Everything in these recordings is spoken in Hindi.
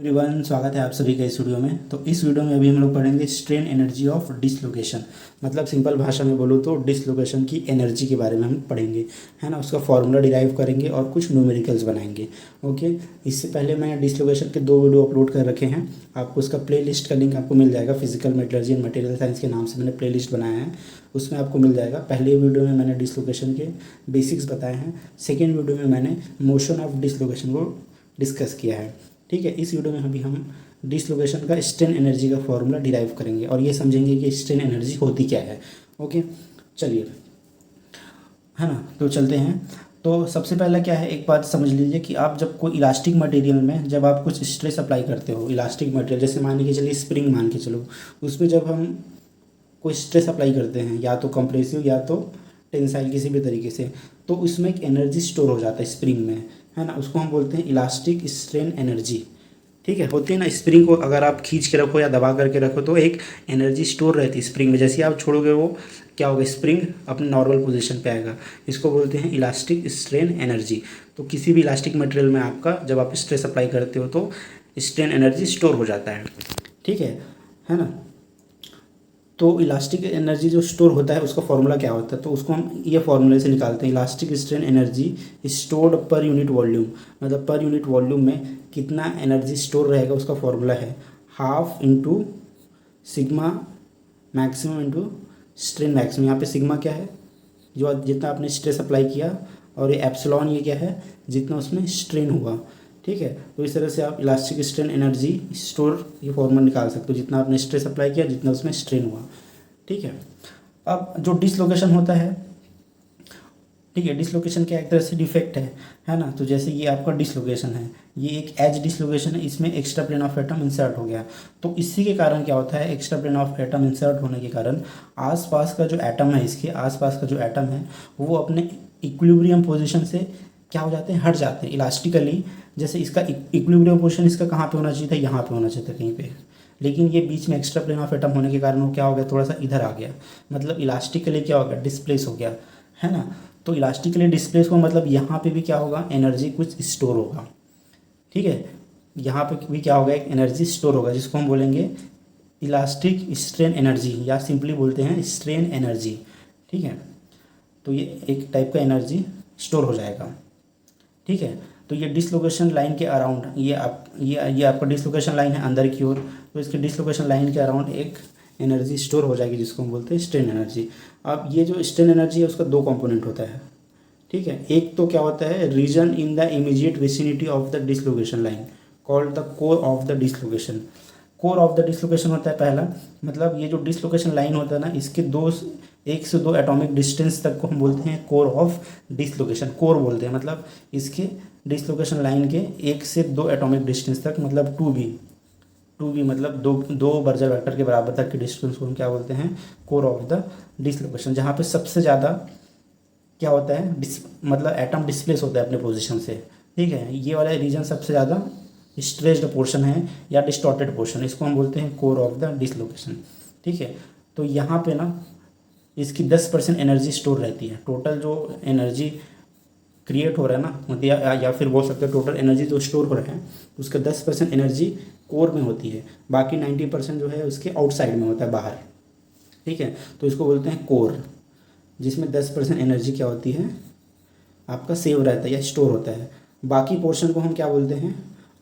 एवरीवन, स्वागत है आप सभी का इस वीडियो में। तो इस वीडियो में अभी हम लोग पढ़ेंगे स्ट्रेन एनर्जी ऑफ डिसलोकेशन। मतलब सिंपल भाषा में बोलूँ तो डिसलोकेशन की एनर्जी के बारे में हम पढ़ेंगे, है ना। उसका फॉर्मूला डिराइव करेंगे और कुछ न्यूमेरिकल्स बनाएंगे। ओके, इससे पहले मैंने डिसलोकेशन के 2 वीडियो अपलोड कर रखे हैं। आपको उसका प्ले लिस्ट का लिंक आपको मिल जाएगा। Physical metallurgy and material science के नाम से मैंने प्ले लिस्ट बनाया है, उसमें आपको मिल जाएगा। पहले वीडियो में मैंने डिसलोकेशन के बेसिक्स बताए हैं। सेकेंड वीडियो में मैंने मोशन ऑफ डिसलोकेशन को डिस्कस किया है। ठीक है, इस वीडियो में अभी हम डिसलोकेशन का स्ट्रेन एनर्जी का फॉर्मूला डिराइव करेंगे और ये समझेंगे कि स्ट्रेन एनर्जी होती क्या है। ओके, चलिए, है ना। तो चलते हैं। तो सबसे पहला क्या है, एक बात समझ लीजिए कि आप जब कोई इलास्टिक मटेरियल में जब आप कुछ स्ट्रेस अप्लाई करते हो, इलास्टिक मटेरियल जैसे मान के चलिए स्प्रिंग मान के चलो, उसमें जब हम कोई स्ट्रेस अप्लाई करते हैं, या तो कंप्रेसिव या तो टेंसाइल, किसी भी तरीके से, तो उसमें एक एनर्जी स्टोर हो जाता है स्प्रिंग में, है ना। उसको हम बोलते हैं इलास्टिक स्ट्रेन एनर्जी। ठीक है, होती है ना। स्प्रिंग को अगर आप खींच के रखो या दबा करके रखो तो एक एनर्जी स्टोर रहती है स्प्रिंग में। जैसे ही आप छोड़ोगे वो क्या होगा, स्प्रिंग अपने नॉर्मल पोजीशन पे आएगा। इसको बोलते हैं इलास्टिक स्ट्रेन एनर्जी। तो किसी भी इलास्टिक मटेरियल में आपका जब आप स्ट्रेस अप्लाई करते हो तो स्ट्रेन एनर्जी स्टोर हो जाता है। ठीक है ना। तो इलास्टिक एनर्जी जो स्टोर होता है उसका फॉर्मूला क्या होता है, तो उसको हम ये फॉर्मूले से निकालते हैं। Elastic strain energy stored per unit volume, मतलब पर यूनिट वॉल्यूम में कितना एनर्जी स्टोर रहेगा, उसका फॉर्मूला है half into sigma maximum into strain maximum. यहाँ पे सिग्मा क्या है, जो जितना आपने स्ट्रेस अप्लाई किया, और ये एप्सिलॉन ये क्या है, जितना उसमें स्ट्रेन हुआ। ठीक है, तो इस तरह से आप इलास्टिक स्ट्रेन एनर्जी स्टोर ये फॉर्मूला निकाल सकते हो, जितना आपने स्ट्रेस अप्लाई किया, जितना उसमें स्ट्रेन हुआ। ठीक है, अब जो डिसलोकेशन होता है, ठीक है, डिसलोकेशन क्या एक तरह से डिफेक्ट है ना। तो जैसे ये आपका डिसलोकेशन है, ये एक एज डिसलोकेशन है, इसमें extra plane of atom insert हो गया। तो इसी के कारण क्या होता है, extra plane of atom insert होने के कारण आसपास का जो एटम है, इसके आसपास का जो एटम है वो अपने इक्विलिब्रियम पोजीशन से क्या हो जाते हैं, हट जाते हैं इलास्टिकली। जैसे इसका इक्विलिब्रियम पोजीशन इसका कहाँ पे होना चाहिए था, यहाँ पे होना चाहिए था कहीं पे, लेकिन ये बीच में एक्स्ट्रा प्लेन ऑफ एटम होने के कारण वो क्या हो गया, थोड़ा सा इधर आ गया। मतलब इलास्टिकली क्या हो गया, डिस्प्लेस हो गया, है ना। तो इलास्टिकली डिस्प्लेस हो मतलब यहाँ पे भी क्या होगा, एनर्जी कुछ स्टोर होगा। ठीक है, यहाँ पे भी क्या होगा, एक एनर्जी स्टोर होगा, जिसको हम बोलेंगे इलास्टिक स्ट्रेन एनर्जी, या सिंपली बोलते हैं स्ट्रेन एनर्जी। ठीक है, तो ये एक टाइप का एनर्जी स्टोर हो जाएगा। ठीक है, तो ये डिसलोकेशन लाइन के अराउंड, ये आपका डिसलोकेशन लाइन है अंदर की ओर, तो इसके डिसलोकेशन लाइन के अराउंड एक एनर्जी स्टोर हो जाएगी, जिसको हम बोलते हैं स्ट्रेन एनर्जी। अब ये जो स्ट्रेन एनर्जी है उसका 2 कंपोनेंट होता है। ठीक है, एक तो क्या होता है, region in the immediate vicinity of the dislocation line called the core of the dislocation. Core of the dislocation होता है पहला, मतलब ये जो डिसलोकेशन लाइन होता है ना, इसके 1 से 2 एटॉमिक डिस्टेंस तक को हम बोलते हैं कोर ऑफ डिसलोकेशन। कोर बोलते हैं मतलब इसके डिसलोकेशन लाइन के 1 से 2 एटॉमिक डिस्टेंस तक, मतलब 2b मतलब दो बर्जर वेक्टर के बराबर तक के डिस्टेंस को हम क्या बोलते हैं, कोर ऑफ द डिसलोकेशन। जहाँ पे सबसे ज़्यादा क्या होता है, मतलब एटम डिस्प्लेस होता है अपने पोजीशन से। ठीक है, ये वाला रीजन सबसे ज़्यादा स्ट्रेस्ड पोर्शन है या डिस्टॉर्टेड पोर्शन, इसको हम बोलते हैं कोर ऑफ द डिसलोकेशन। ठीक है, तो यहाँ पे ना इसकी 10% एनर्जी स्टोर रहती है। टोटल जो एनर्जी क्रिएट हो रहा है ना, मतलब या फिर बोल सकते हैं टोटल एनर्जी जो स्टोर हो रहा है उसका 10% एनर्जी कोर में होती है, बाकी 90% जो है उसके आउटसाइड में होता है, बाहर। ठीक है, तो इसको बोलते हैं कोर, जिसमें 10% एनर्जी क्या होती है, आपका सेव रहता है या स्टोर होता है। बाकी पोर्शन को हम क्या बोलते हैं,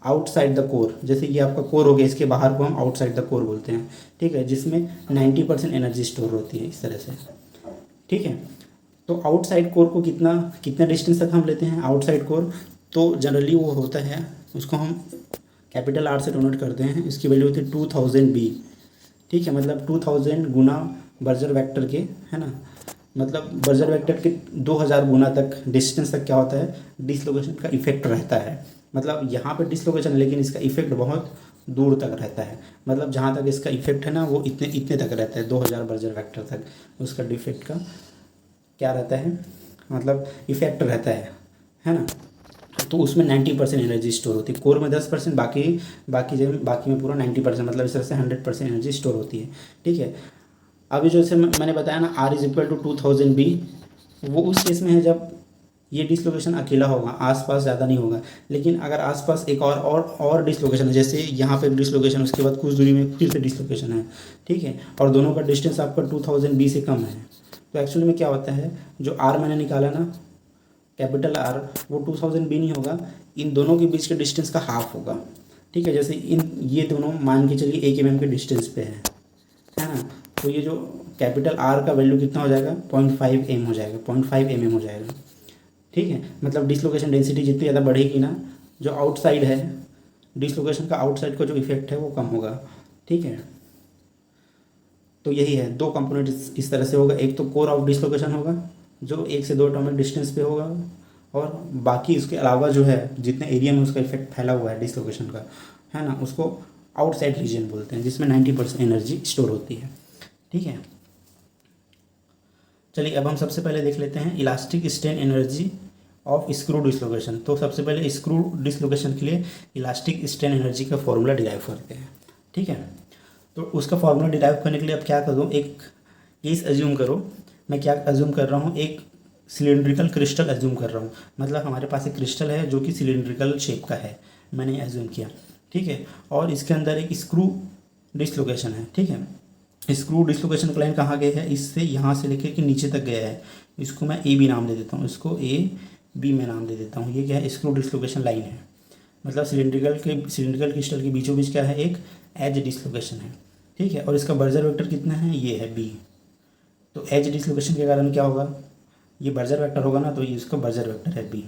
आउटसाइड द कोर। जैसे ये आपका कोर हो गया, इसके बाहर को हम आउटसाइड द कोर बोलते हैं। ठीक है, जिसमें 90% एनर्जी स्टोर होती है, इस तरह से। ठीक है, तो आउटसाइड कोर को कितना डिस्टेंस तक हम लेते हैं आउटसाइड कोर, तो जनरली वो होता है, उसको हम कैपिटल R से डोनेट करते हैं। इसकी वैल्यू होती है 2000 B। ठीक है, मतलब 2000 गुना बर्जर वेक्टर के, है ना, मतलब बर्जर वेक्टर के 2000 गुना तक डिस्टेंस तक क्या होता है, डिसलोकेशन का इफेक्ट रहता है। मतलब यहाँ पे डिसलोकेशन है, लेकिन इसका इफेक्ट बहुत दूर तक रहता है। मतलब जहाँ तक इसका इफेक्ट है ना, वो इतने तक रहता है, 2000 बर्जर वेक्टर तक उसका डिफेक्ट का क्या रहता है, मतलब इफेक्ट रहता है ना। तो उसमें 90% एनर्जी स्टोर होती है, कोर में 10%, बाकी में पूरा 90%, मतलब इस तरह से 100% एनर्जी स्टोर होती है। ठीक है, अभी जैसे मैंने बताया ना R = 2000 B, वो उस केस में है जब ये डिसलोकेशन अकेला होगा, आसपास ज़्यादा नहीं होगा। लेकिन अगर आसपास एक और डिसलोकेशन है, जैसे यहाँ पे एक डिसलोकेशन, उसके बाद कुछ दूरी में फिर से डिसलोकेशन है, ठीक है, और दोनों का डिस्टेंस आपका 2000 बी से कम है, तो एक्चुअली में क्या होता है, जो आर मैंने निकाला ना, कैपिटल आर, वो 2000 बी नहीं होगा, इन दोनों के बीच के डिस्टेंस का हाफ होगा, ठीक है। जैसे ये दोनों मान के चलिए 1 mm के डिस्टेंस पे है ना, तो ये जो कैपिटल आर का वैल्यू कितना हो जाएगा, 0.5 m हो जाएगा, 0.5 mm हो जाएगा, ठीक है। मतलब डिसलोकेशन डेंसिटी जितनी ज़्यादा बढ़ेगी ना, जो आउटसाइड है, डिसलोकेशन का आउटसाइड का जो इफेक्ट है वो कम होगा, ठीक है। तो यही है, दो कंपोनेंट इस तरह से होगा, एक तो कोर ऑफ डिसलोकेशन होगा जो 1 से 2 एटॉमिक डिस्टेंस पे होगा, और बाकी इसके अलावा जो है जितने एरिया में उसका इफेक्ट फैला हुआ है डिसलोकेशन का, है ना, उसको आउटसाइड रीजन बोलते हैं, जिसमें 90% एनर्जी स्टोर होती है, ठीक है। चलिए अब हम सबसे पहले देख लेते हैं elastic strain energy of screw dislocation. तो सबसे पहले स्क्रू डिसलोकेशन के लिए इलास्टिक स्ट्रेन एनर्जी का फॉर्मूला डिराइव करते हैं, ठीक है। तो उसका फॉर्मूला डिराइव करने के लिए अब क्या करूँ, एक केस एज्यूम करो, मैं क्या एज्यूम कर रहा हूँ, एक सिलिंड्रिकल क्रिस्टल एज्यूम कर रहा हूँ, मतलब हमारे पास एक क्रिस्टल है जो कि सिलिंड्रिकल शेप का है, मैंने एज्यूम किया, ठीक है, और इसके अंदर एक स्क्रू डिसलोकेशन है, ठीक है। स्क्रू डिसलोकेशन का लाइन कहाँ गया है, इससे यहाँ से लेकर के नीचे तक गया है, इसको मैं ए बी नाम दे देता हूँ, इसको ए बी में नाम दे देता हूँ। ये क्या है, स्क्रू डिसलोकेशन लाइन है, मतलब सिलिंड्रिकल क्रिस्टल के बीचों बीच क्या है, एक एज डिसलोकेशन है, ठीक है, और इसका बर्जर वेक्टर कितना है, ये है बी। तो एज डिसलोकेशन के कारण क्या होगा, ये बर्जर वेक्टर होगा ना, तो ये इसका बर्जर वेक्टर है बी,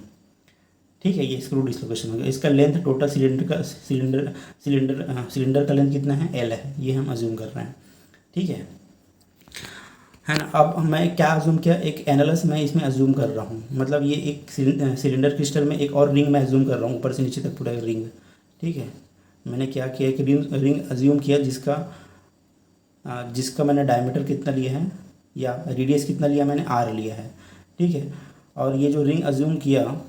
ठीक है। ये स्क्रू डिसलोकेशन हो गया। इसका लेंथ टोटल सिलेंडर का लेंथ कितना है, एल है, ये हम अज्यूम कर रहे हैं, ठीक है ना। अब मैं क्या अज्यूम किया, एक एनालस मैं इसमें अज्यूम कर रहा हूँ, मतलब ये एक सिलेंडर क्रिस्टल में एक और रिंग मैं अज्यूम कर रहा हूँ, ऊपर से नीचे तक पूरा रिंग, ठीक है। मैंने क्या किया, एक रिंग अज्यूम किया जिसका मैंने डायमीटर कितना लिया है, या रेडियस कितना लिया, मैंने आर लिया है, ठीक है। और ये जो रिंग अज्यूम किया,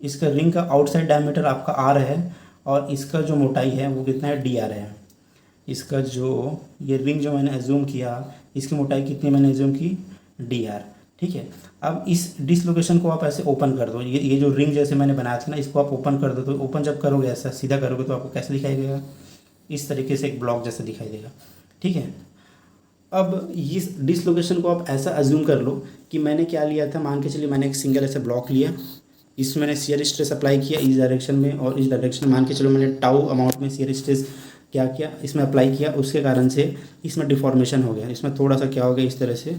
इसका रिंग का आउटसाइड डायमीटर आपका आर है, और इसका जो मोटाई है वो कितना है, डी आर है। इसका जो ये रिंग जो मैंने एज्यूम किया, इसकी मोटाई कितनी मैंने एज्यूम की, डी आर, ठीक है। अब इस डिसलोकेशन को आप ऐसे ओपन कर दो, ये जो रिंग जैसे मैंने बनाया था ना, इसको आप ओपन कर दो, तो ओपन जब करोगे ऐसा सीधा करोगे तो आपको कैसे दिखाई देगा, इस तरीके से एक ब्लॉक जैसा दिखाई देगा, ठीक है। अब इस डिसलोकेशन को आप ऐसा एज्यूम कर लो कि मैंने क्या लिया था, मान के चलिए मैंने एक सिंगल ऐसा ब्लॉक लिया, इसमें मैंने शियर स्ट्रेस अप्लाई किया इस डायरेक्शन में, और इस डायरेक्शन मान के चलो मैंने टाउ अमाउंट में शियर स्ट्रेस क्या किया, इसमें अप्लाई किया, उसके कारण से इसमें डिफॉर्मेशन हो गया, इसमें थोड़ा सा क्या हो गया, इस तरह से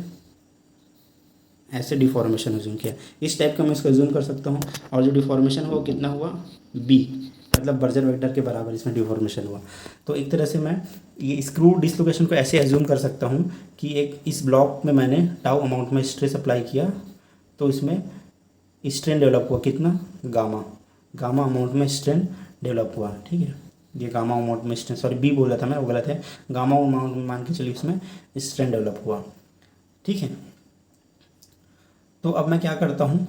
ऐसे डिफॉर्मेशन एज्यूम किया, इस टाइप का मैं इसको एज्यूम कर सकता हूँ। और जो डिफॉर्मेशन हुआ कितना हुआ, बी, मतलब बर्जर वेक्टर के बराबर इसमें डिफॉर्मेशन हुआ। तो एक तरह से मैं ये स्क्रू डिसलोकेशन को ऐसे एज्यूम कर सकता हूँ कि एक इस ब्लॉक में मैंने टाउ अमाउंट में स्ट्रेस अप्लाई किया, तो इसमें स्ट्रेन डेवलप हुआ कितना, गामा अमाउंट में स्ट्रेन डेवलप हुआ, ठीक है। ये गामा अमाउंट में स्ट्रेन, सॉरी बी बोला था मैं, वो गलत है, गामा अमाउंट में मान के चलिए इसमें स्ट्रेन डेवलप हुआ, ठीक है। तो अब मैं क्या करता हूँ,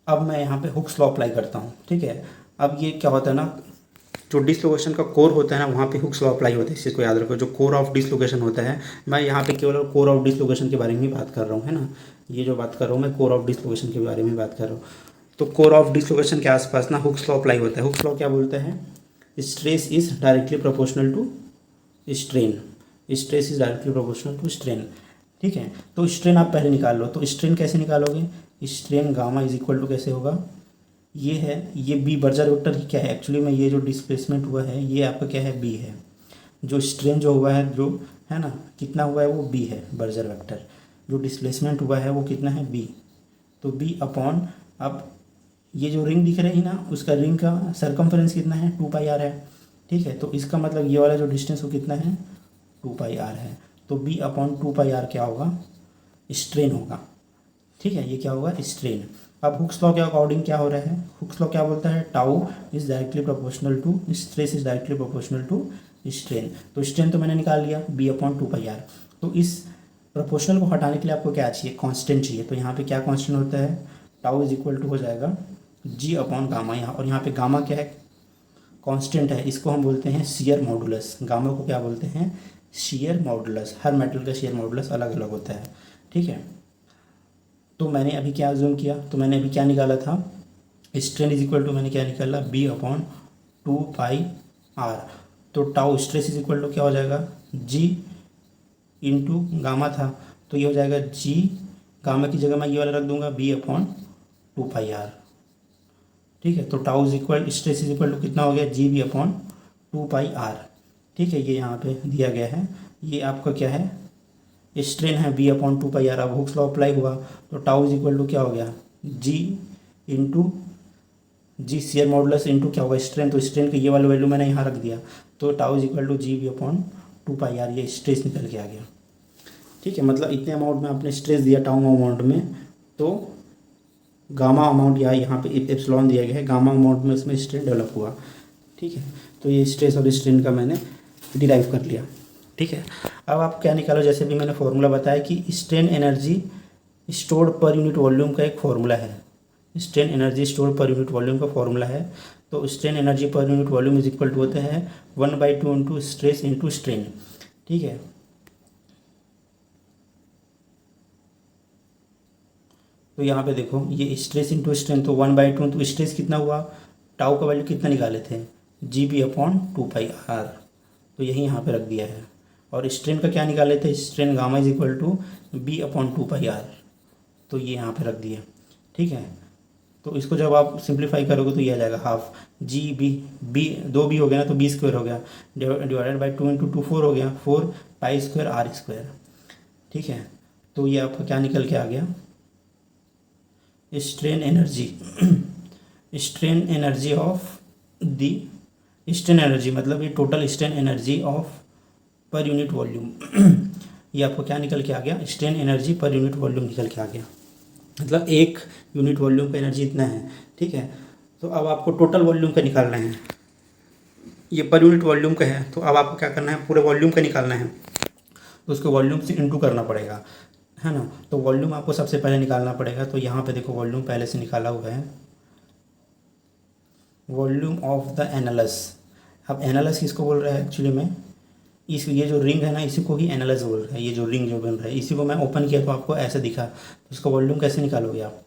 अब मैं यहाँ पे हुक्स लॉ अप्लाई करता हूँ, ठीक है। अब ये क्या होता है ना, जो डिसलोकेशन का कोर होता है ना, वहाँ पे हुक्स लॉ अप्लाई होता है, इस चीज़ को याद रखो। जो कोर ऑफ डिसलोकेशन होता है, मैं यहाँ पे केवल कोर ऑफ डिसलोकेशन के बारे में ही बात कर रहा हूँ, है ना, ये जो बात कर रहा हूँ मैं कोर ऑफ डिसलोकेशन के बारे में बात कर रहा हूँ। तो कोर ऑफ डिसलोकेशन के आसपास ना हुक्स लॉ अप्लाई होता है। हुक्स लॉ क्या बोलता है, stress is directly proportional to strain, stress is directly proportional to strain, ठीक है। तो स्ट्रेन आप पहले निकाल लो, तो स्ट्रेन कैसे निकालोगे, strain gamma is equal to कैसे होगा, ये है, ये बी बर्जर वेक्टर क्या है एक्चुअली में, ये जो डिस्प्लेसमेंट हुआ है ये आपका क्या है, बी है। जो स्ट्रेन जो हुआ है, जो है ना कितना हुआ है, वो बी है बर्जर वेक्टर। जो डिस्प्लेसमेंट हुआ है वो कितना है, बी, तो बी अपॉन, अब ये जो रिंग दिख रही है ना, उसका रिंग का सरकमफ्रेंस कितना है, 2πr है, ठीक है। तो इसका मतलब ये वाला जो डिस्टेंस वो कितना है, 2πr है। तो बी अपॉन 2πr क्या होगा, स्ट्रेन होगा, ठीक है, ये क्या होगा, स्ट्रेन। अब हुक्स लॉ के अकॉर्डिंग क्या हो रहा है, हुक्स लॉ क्या बोलता है, tau is directly proportional to stress is directly proportional to strain. तो स्ट्रेन तो मैंने निकाल लिया, बी अपॉन 2πr। तो इस प्रोपोर्शनल को हटाने के लिए आपको क्या चाहिए, कांस्टेंट चाहिए। तो यहाँ पे क्या कांस्टेंट होता है, टाउ इज इक्वल टू हो जाएगा जी अपॉन गामा, यहाँ, और यहाँ पे गामा क्या है, कांस्टेंट है, इसको हम बोलते हैं शियर मॉडुलस। गामा को क्या बोलते हैं, शियर मॉडुलस। हर मेटल का शियर मॉडुलस अलग अलग होता है, ठीक है। तो मैंने अभी क्या जूम किया, तो मैंने अभी क्या निकाला था, स्ट्रेन इज इक्वल टू मैंने क्या निकाला, बी अपॉन 2 पाई आर। तो tau stress is equal to क्या हो जाएगा, जी इंटू गामा था, तो ये हो जाएगा जी, गामा की जगह मैं ये वाला रख दूंगा, बी अपॉन 2 पाई आर। ठीक है, तो tau is equal, stress is equal to कितना हो गया, G B upon 2 pi R. ठीक है, ये यहाँ पे दिया गया है, ये आपका क्या है, स्ट्रेन है बी अपॉन 2 पाई आर। अब हुक्स लॉ अप्लाई हुआ तो टाउ इज इक्वल टू क्या हो गया, जी इंटू जी शेयर मॉडुलस इंटू क्या होगा, स्ट्रेन, तो स्ट्रेन का ये वाला वैल्यू मैंने यहाँ रख दिया, तो tau is equal to G B upon 2 pi R, ये स्ट्रेस निकल के आ गया। ठीक है, मतलब इतने अमाउंट में आपने स्ट्रेस दिया टाउ अमाउंट में, तो गामा अमाउंट यहाँ पे एप्सिलॉन दिया गया है, गामा अमाउंट में इसमें स्ट्रेन डेवलप हुआ। ठीक है, तो ये स्ट्रेस और स्ट्रेन का मैंने डिराइव कर लिया। ठीक है, अब आप क्या निकालो, जैसे भी मैंने फॉर्मूला बताया कि strain energy stored per unit volume का एक फॉर्मूला है, strain energy stored per unit volume का फॉर्मूला है। तो strain energy per unit volume is equal to होता है 1/2 इंटू स्ट्रेस इंटू स्ट्रेन। ठीक है, तो यहाँ पे देखो ये स्ट्रेस इंटू स्ट्रेन, तो 1/2, तो स्ट्रेस कितना हुआ, टाउ का वैल्यू कितना निकाले थे, G B upon 2 pi R, तो यही यहाँ पे रख दिया है। और स्ट्रेन का क्या निकाले थे, strain gamma is equal to B upon 2 pi R, तो ये यहाँ पे रख दिया। ठीक है, तो इसको जब आप सिंप्लीफाई करोगे तो ये आ जाएगा half G B, B 2 B हो गया ना, तो बी स्क्वायर हो गया, डिवाइडेड बाई 2 इंटू 2 4 हो गया, 4 पाई स्क्वायर आर स्क्वायर। ठीक है, तो ये आपका क्या निकल के आ गया, strain energy strain energy of the, strain energy मतलब ये टोटल स्ट्रेन एनर्जी ऑफ पर यूनिट वॉल्यूम ये आपको क्या निकल के आ गया, strain energy per unit volume निकल के आ गया, मतलब एक यूनिट वॉल्यूम का एनर्जी इतना है। ठीक है, तो अब आपको टोटल वॉल्यूम का निकालना है, ये पर यूनिट वॉल्यूम का है, तो अब आपको क्या करना है, पूरे वॉल्यूम का निकालना है, तो उसको वॉल्यूम से इंटू करना पड़ेगा, है ना। तो वॉल्यूम आपको सबसे पहले निकालना पड़ेगा, तो यहाँ पे देखो वॉल्यूम पहले से निकाला हुआ है, वॉल्यूम ऑफ द एनालस। अब एनालस किसको बोल रहा है एक्चुअली में, इस ये जो रिंग है ना, इसी को ही एनालस बोल रहा है, ये जो रिंग जो बन रहा है इसी को मैं ओपन किया तो आपको ऐसे दिखा, तो इसका वॉल्यूम कैसे निकालोगे आप,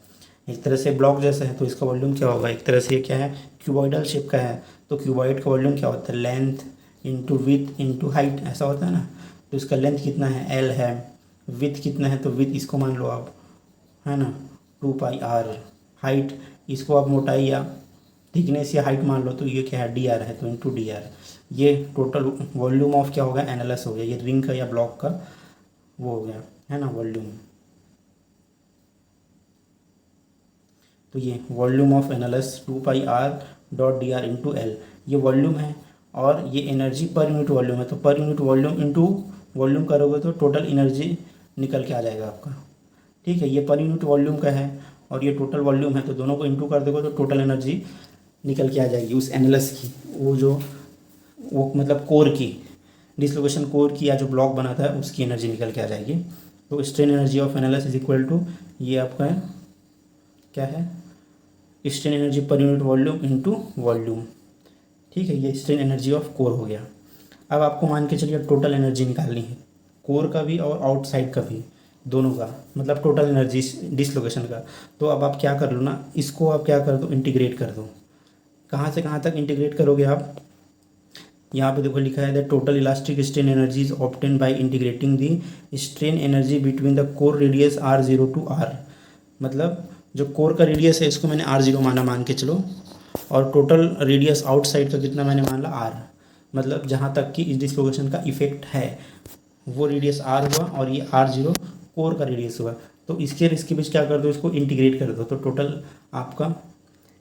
एक तरह से ब्लॉक जैसा है, तो इसका वॉल्यूम क्या होगा, एक तरह से ये क्या है, क्यूबॉइडल शेप का है, तो क्यूबॉइड का वॉल्यूम क्या होता है, length into with into height, ऐसा होता है ना। तो इसका लेंथ कितना है, एल है, विथ कितना है, तो विथ इसको मान लो आप, है ना, 2 पाई आर। हाइट इसको आप मोटाई या थिकनेस या हाइट मान लो, तो ये क्या है, डी आर है, तो इंटू डी आर। ये टोटल वॉल्यूम ऑफ क्या होगा, एनालस हो गया, ये रिंग का या ब्लॉक का वो हो गया, है ना, वॉल्यूम। तो ये volume of annulus 2 pi R D R into L, ये वॉल्यूम है, और ये एनर्जी पर यूनिट वॉल्यूम है, तो पर यूनिट वॉल्यूम इंटू वॉल्यूम करोगे तो टोटल एनर्जी निकल के आ जाएगा आपका। ठीक है, ये पर यूनिट वॉल्यूम का है और ये टोटल वॉल्यूम है, तो दोनों को इंटू कर दोगे तो टोटल एनर्जी निकल के आ जाएगी उस एनालस की, वो मतलब कोर की, डिसलोकेशन कोर की या जो ब्लॉक बना था उसकी एनर्जी निकल के आ जाएगी। तो strain energy of annulus is equal to, ये आपका है क्या है, strain energy per unit volume into volume. ठीक है, ये स्ट्रेन एनर्जी ऑफ कोर हो गया। अब आपको मान के चलिए टोटल एनर्जी निकालनी है, कोर का भी और आउटसाइड का भी, दोनों का, मतलब टोटल एनर्जी डिसलोकेशन का। तो अब आप क्या कर लो ना, इसको आप क्या कर दो, इंटीग्रेट कर दो। कहाँ से कहाँ तक इंटीग्रेट करोगे आप, यहाँ पे देखो लिखा है the total elastic strain energy is obtain by integrating the strain energy between the core radius R0 to R। मतलब जो कोर का रेडियस है इसको मैंने R0 माना, मान के चलो, और टोटल रेडियस आउटसाइड का कितना मैंने मान ला R, मतलब जहाँ तक कि इस डिसलोकेशन का इफेक्ट है वो रेडियस R हुआ, और ये R0 कोर का रेडियस हुआ। तो इसके बीच क्या कर दो, इसको इंटीग्रेट कर दो, तो टोटल आपका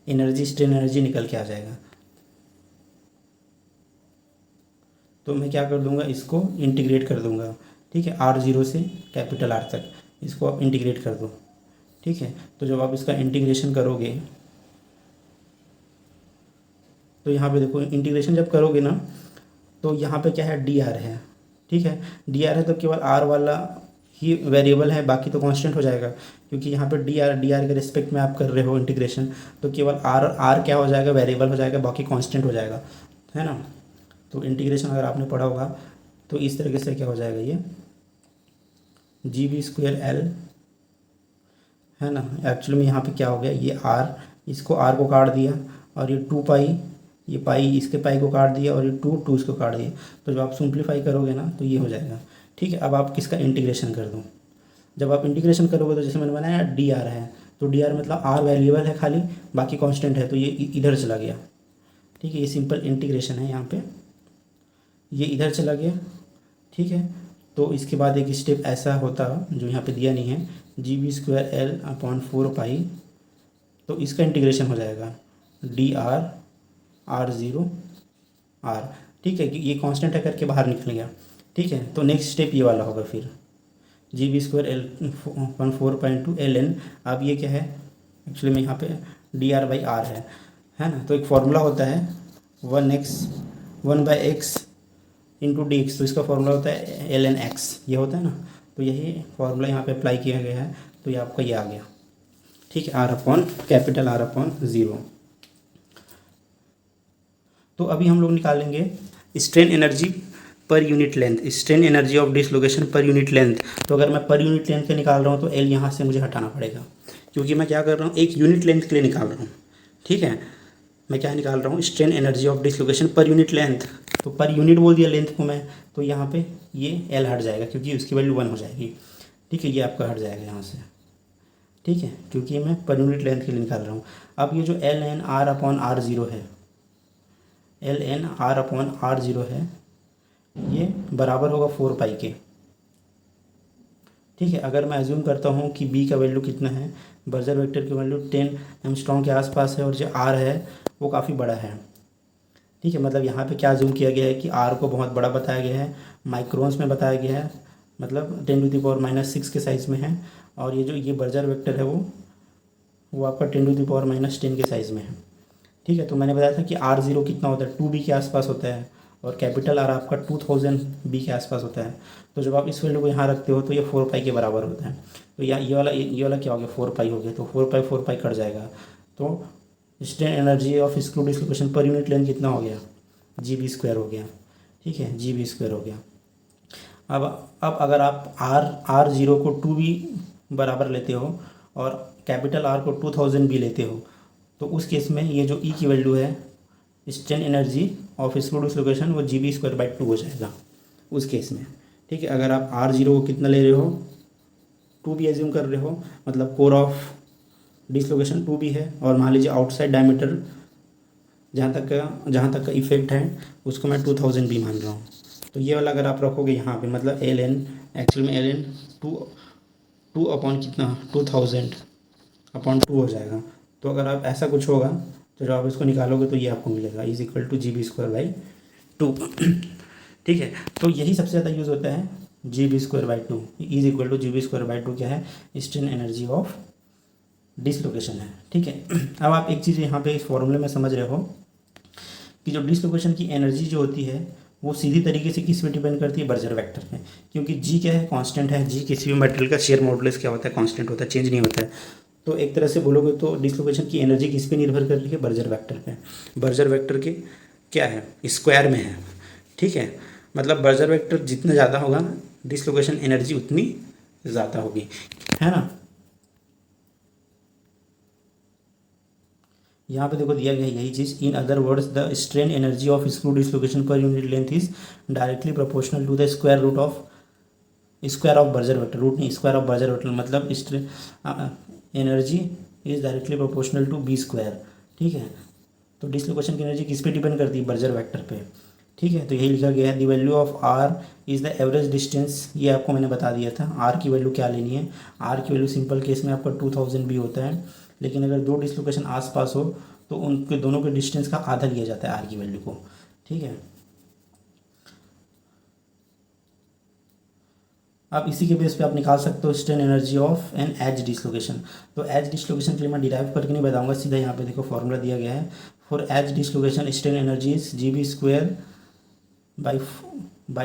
एनर्जी स्ट्रेन एनर्जी निकल के आ जाएगा। तो मैं क्या कर दूंगा, इसको इंटीग्रेट कर दूंगा। ठीक है, R0 से कैपिटल R तक इसको आप इंटीग्रेट कर दो। ठीक है, तो जब आप इसका इंटीग्रेशन करोगे तो यहाँ पे देखो, इंटीग्रेशन जब करोगे ना, तो यहाँ पे क्या है, डी आर है। ठीक है, डी आर है तो केवल आर वाला ही वेरिएबल है, बाकी तो कांस्टेंट हो जाएगा, क्योंकि यहाँ पे डी आर के रिस्पेक्ट में आप कर रहे हो इंटीग्रेशन, तो केवल आर क्या हो जाएगा, वेरिएबल हो जाएगा, बाकी कांस्टेंट हो जाएगा, है ना। तो इंटीग्रेशन अगर आपने पढ़ा होगा तो इस तरीके से क्या हो जाएगा, ये जी बी स्क्वायर एल, है ना। एक्चुअली में यहाँ पे क्या हो गया, ये आर, इसको आर को काट दिया और ये 2 पाई, ये पाई इसके पाई को काट दिया और ये 2 इसको काट दिया। तो जब आप सिंप्लीफाई करोगे ना तो ये हो जाएगा। ठीक है, अब आप किसका इंटीग्रेशन कर दो। जब आप इंटीग्रेशन करोगे तो जैसे मैंने बनाया डी आर है, तो डी आर मतलब आर वेरिएबल है खाली, बाकी कांस्टेंट है, तो ये इधर चला गया। ठीक है, ये सिंपल इंटीग्रेशन है यहाँ पे, ये इधर चला गया। ठीक है, तो इसके बाद एक स्टेप ऐसा होता जो यहाँ पे दिया नहीं है, G B square L upon 4 pi, तो इसका इंटीग्रेशन हो जाएगा D R R zero R. ठीक है, ये कांस्टेंट है करके बाहर निकल गया। ठीक है, तो नेक्स्ट स्टेप ये वाला होगा फिर G B square L upon 4 pi L N. अब ये क्या है, एक्चुअली में यहाँ पे डी आर बाई आर है ना। तो एक फॉर्मूला होता है 1/x इंटू डी एक्स, तो इसका फॉर्मूला होता है एल एन एक्स, ये होता है ना। तो यही फॉर्मूला यहाँ पे अप्लाई किया गया है, तो ये आपका ये आ गया। ठीक है, R upon capital R upon 0। तो अभी हम लोग निकालेंगे strain energy per unit length, strain energy of dislocation per unit length. तो अगर मैं पर यूनिट लेंथ के निकाल रहा हूँ तो एल यहाँ से मुझे हटाना पड़ेगा, क्योंकि मैं क्या कर रहा हूँ, एक यूनिट लेंथ के लिए निकाल रहा हूँ। ठीक है, मैं क्या निकाल रहा हूँ, strain energy of dislocation per unit length. तो पर यूनिट बोल दिया लेंथ को मैं, तो यहाँ पे ये एल हट जाएगा क्योंकि उसकी वैल्यू 1 हो जाएगी। ठीक है, ये आपका हट जाएगा यहाँ से। ठीक है, क्योंकि मैं पर यूनिट लेंथ के लिए निकाल रहा हूँ। अब ये जो L N R upon R zero है, L N R upon R zero है, ये बराबर होगा 4 पाई के। ठीक है, अगर मैं एज्यूम करता हूँ कि बी का वैल्यू कितना है, बर्जर वेक्टर की वैल्यू 10 एंगस्ट्रॉम के आसपास है और जो आर है वो काफ़ी बड़ा है। ठीक है, मतलब यहाँ पे क्या एज्यूम किया गया है कि आर को बहुत बड़ा बताया गया है, माइक्रोन्स में बताया गया है, मतलब 10⁻⁻6 के साइज़ में है। और ये जो ये बर्जर वेक्टर है वो आपका 10⁻⁻10 के साइज़ में है। ठीक है, तो मैंने बताया था कि आर ज़ीरो कितना होता है, 2 बी के आसपास होता है, और कैपिटल आर आपका 2000 बी के आसपास होता है। तो जब आप इस वैल्यू को यहाँ रखते हो तो ये 4 पाई के बराबर होता है। तो ये वाला क्या हो गया, 4 पाई हो गया। तो 4 पाई कट जाएगा। तो strain energy of screw dislocation per unit length कितना हो गया, जी बी स्क्वायर हो गया। ठीक है, जी बी स्क्वायर हो गया। अब अगर आप आर ज़ीरो को 2 बी बराबर लेते हो और कैपिटल आर को 2000 बी लेते हो, तो उस केस में ये जो ई की वैल्यू है strain energy of screw dislocation वो जी बी स्क्वायर बाई 2 हो जाएगा उस केस में। ठीक है, अगर आप आर ज़ीरो को कितना ले रहे हो, 2 बी एज्यूम कर रहे हो, मतलब कोर ऑफ डिसलोकेशन 2 बी है, और मान लीजिए आउटसाइड डायमीटर जहाँ तक का इफेक्ट है उसको मैं 2000 बी मान रहा हूँ। तो ये वाला अगर आप रखोगे यहाँ पे, मतलब एल एन, एक्चुअल में एल एन टू अपॉन कितना 2000 अपॉन 2 हो जाएगा। तो अगर आप ऐसा कुछ होगा तो जब आप इसको निकालोगे तो ये आपको मिलेगा is equal to G B square by 2। ठीक है, तो यही सबसे ज़्यादा यूज़ होता है, G B square by 2 is equal to G B square by 2 क्या है, स्ट्रेन एनर्जी ऑफ डिसलोकेशन है। ठीक है, अब आप एक चीज़ यहाँ पे इस फॉर्मूले में समझ रहे हो कि जो डिसलोकेशन की एनर्जी जो होती है वो सीधी तरीके से किस पे डिपेंड करती है, बर्जर वेक्टर पे। क्योंकि जी क्या है, कांस्टेंट है। जी किसी भी मटेरियल का शेयर मॉडुलस क्या होता है, कांस्टेंट होता है, चेंज नहीं होता है। तो एक तरह से बोलोगे तो डिसलोकेशन की एनर्जी किस पे निर्भर कर रही है, बर्जर वेक्टर पे। बर्जर वेक्टर के क्या है, स्क्वायर में है। ठीक है, मतलब बर्जर वेक्टर जितना ज़्यादा होगा डिसलोकेशन एनर्जी उतनी ज़्यादा होगी, है ना। यहाँ पे देखो दिया गया यही चीज़, in other words the strain energy of screw dislocation per unit length is directly proportional to the square root of Burgers vector, root नहीं स्क्वायर ऑफ बर्जर वेक्टर, मतलब strain energy is directly proportional to b square. ठीक है, तो डिसलोकेशन की एनर्जी किस पे डिपेंड करती है, बर्जर वेक्टर पे। ठीक है, तो यही लिखा गया है, the value of R is the average distance, ये आपको मैंने बता दिया था। आर की वैल्यू क्या लेनी है, आर की वैल्यू सिंपल केस में आपका 2000 भी होता है, लेकिन अगर दो डिसलोकेशन आसपास हो तो उनके दोनों के डिस्टेंस का आधा लिया जाता है आर की वैल्यू को। ठीक है, अब इसी के बेस पे आप निकाल सकते हो strain energy of an edge dislocation. तो एज डिसलोकेशन के लिए मैं डिराइव करके नहीं बताऊंगा, सीधा यहाँ पे देखो फॉर्मूला दिया गया है, for edge dislocation strain energy is G B square by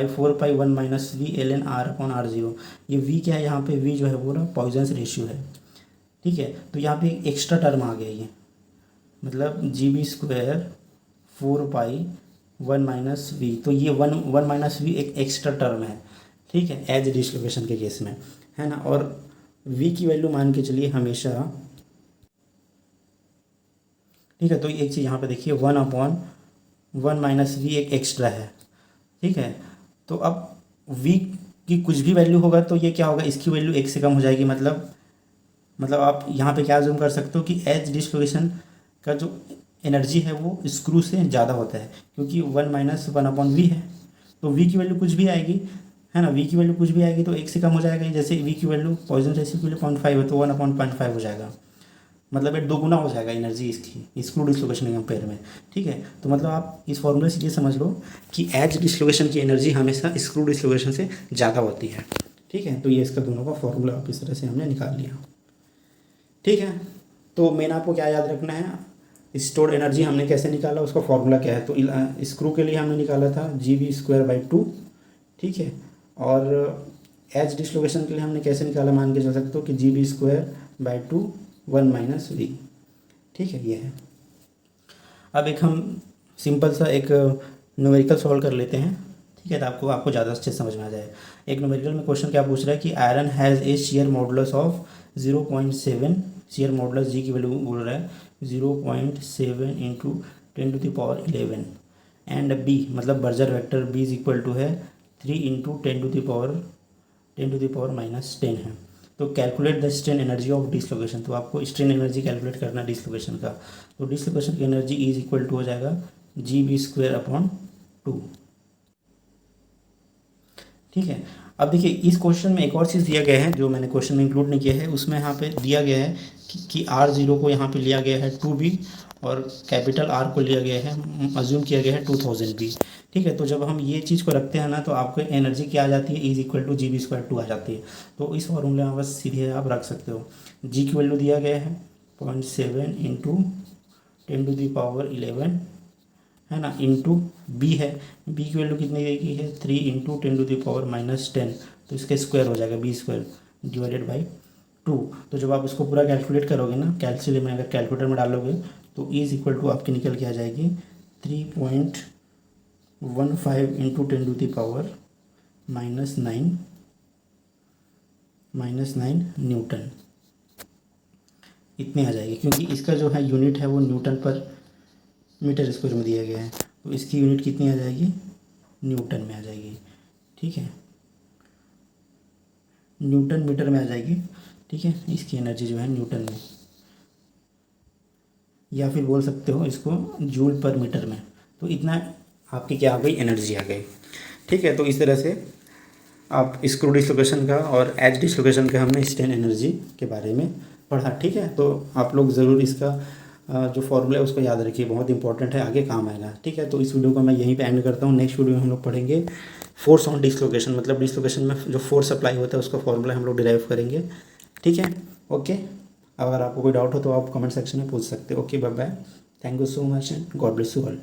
4 pi 1 - V L N R upon R zero. ये वी क्या है, यहाँ पे वी जो है वो ना पॉइजन्स रेशियो है। ठीक है, तो यहाँ पे एक एक्स्ट्रा टर्म आ गया ये, मतलब G B square 4 pi 1 - V, तो ये 1 - वी एक एक्स्ट्रा टर्म है। ठीक है, एज डिसलोकेशन के केस में, है ना। और वी की वैल्यू मान के चलिए हमेशा, ठीक है। तो एक चीज़ यहाँ पे देखिए 1/1 माइनस वी एक एक्स्ट्रा है, ठीक है। तो अब वी की कुछ भी वैल्यू होगा तो ये क्या होगा, इसकी वैल्यू एक से कम हो जाएगी। मतलब आप यहाँ पे क्या जूम कर सकते हो कि एज डिसलोकेशन का जो एनर्जी है वो स्क्रू से ज़्यादा होता है, क्योंकि 1 - 1/v है। तो वी की वैल्यू कुछ भी आएगी, है ना, वी की वैल्यू कुछ भी आएगी तो एक से कम हो जाएगा। जैसे वी की वैल्यू पॉइजन रेशियो के लिए 0.5 है तो 1/0.5 हो जाएगा, मतलब ये दोगुना हो जाएगा एनर्जी इसकी स्क्रू डिसलोकेशन के कंपेयर में, ठीक है। तो मतलब आप इस फॉर्मूले से ये समझ लो कि एज डिसलोकेशन की एनर्जी हमेशा स्क्रू डिसलोकेशन से ज़्यादा होती है, ठीक है। तो ये इसका दोनों का फॉर्मूला आप इस तरह से हमने निकाल लिया, ठीक है। तो मेन आपको क्या याद रखना है, स्टोर्ड एनर्जी हमने कैसे निकाला, उसका फॉर्मूला क्या है। तो स्क्रू के लिए हमने निकाला था GB²/2, ठीक है। और एज डिसलोकेशन के लिए हमने कैसे निकाला, मान के चल सकते हो कि GB²/2 1 - v, ठीक है, ये है। अब एक हम सिंपल सा एक न्यूमेरिकल सॉल्व कर लेते हैं, ठीक है, तो आपको ज़्यादा अच्छे समझ में आ जाए। एक न्यूमेरिकल में क्वेश्चन क्या पूछ रहा है कि iron has a shear modulus of 0.7, shear modulus G की वैल्यू बोल रहा है 0.7 × 10⁻11 एंड बी, मतलब Burgers vector b is equal to है 3 × 10⁻10⁻⁻10 है। तो calculate the strain energy of dislocation, तो आपको स्ट्रेन एनर्जी कैलकुलेट करना है डिसलोकेशन का। तो डिसलोकेशन की एनर्जी इज इक्वल टू हो जाएगा GB²/2, ठीक है। अब देखिए इस क्वेश्चन में एक और चीज़ दिया गया है जो मैंने क्वेश्चन में इंक्लूड नहीं किया है, उसमें यहाँ पे दिया गया है कि R0 को यहाँ पे लिया गया है 2B और कैपिटल R को लिया गया है, अज्यूम किया गया है 2000B, ठीक है। तो जब हम ये चीज़ को रखते हैं ना तो आपको एनर्जी क्या आ जाती है, इज इक्वल टू GB²/2 आ जाती है। तो इस फॉर्मूले में बस सीधे आप रख सकते हो, जी की वैल्यू दिया गया है 0.7 × 10⁻11, है ना, इंटू बी है, बी की वैल्यू कितनी देगी है 3 × 10⁻−10, तो इसका स्क्वायर हो जाएगा B²/2। तो जब आप इसको पूरा कैलकुलेट करोगे ना, कैलकुलेटर में अगर कैलकुलेटर में डालोगे तो इज इक्वल टू आपकी निकल के आ जाएगी 3.15 × 10⁻9 न्यूटन, इतनी आ जाएगी। क्योंकि इसका जो है यूनिट है वो न्यूटन पर मीटर स्क्वायर में दिया गया है, तो इसकी यूनिट कितनी आ जाएगी, न्यूटन में आ जाएगी, ठीक है, न्यूटन मीटर में आ जाएगी, ठीक है। इसकी एनर्जी जो है न्यूटन में, या फिर बोल सकते हो इसको जूल पर मीटर में। तो इतना आपकी क्या आ गई, एनर्जी आ गई, ठीक है। तो इस तरह से आप स्क्रू डिसलोकेशन का और एज डिसलोकेशन का हमने स्ट्रेन एनर्जी के बारे में पढ़ा, ठीक है। तो आप लोग ज़रूर इसका जो फॉर्मूला है उसको याद रखिए, बहुत इंपॉर्टेंट है, आगे काम आएगा, ठीक है। तो इस वीडियो को मैं यहीं पे एंड करता हूँ। नेक्स्ट वीडियो में हम लोग पढ़ेंगे फोर्स ऑन डिसलोकेशन, मतलब डिसलोकेशन में जो फोर्स अप्लाई होता है उसका फॉर्मूला हम लोग डिराइव करेंगे, ठीक है। ओके, अगर आपको कोई डाउट हो तो आप कमेंट सेक्शन में पूछ सकते हो। Okay, bye bye, thank you so much and God bless you all.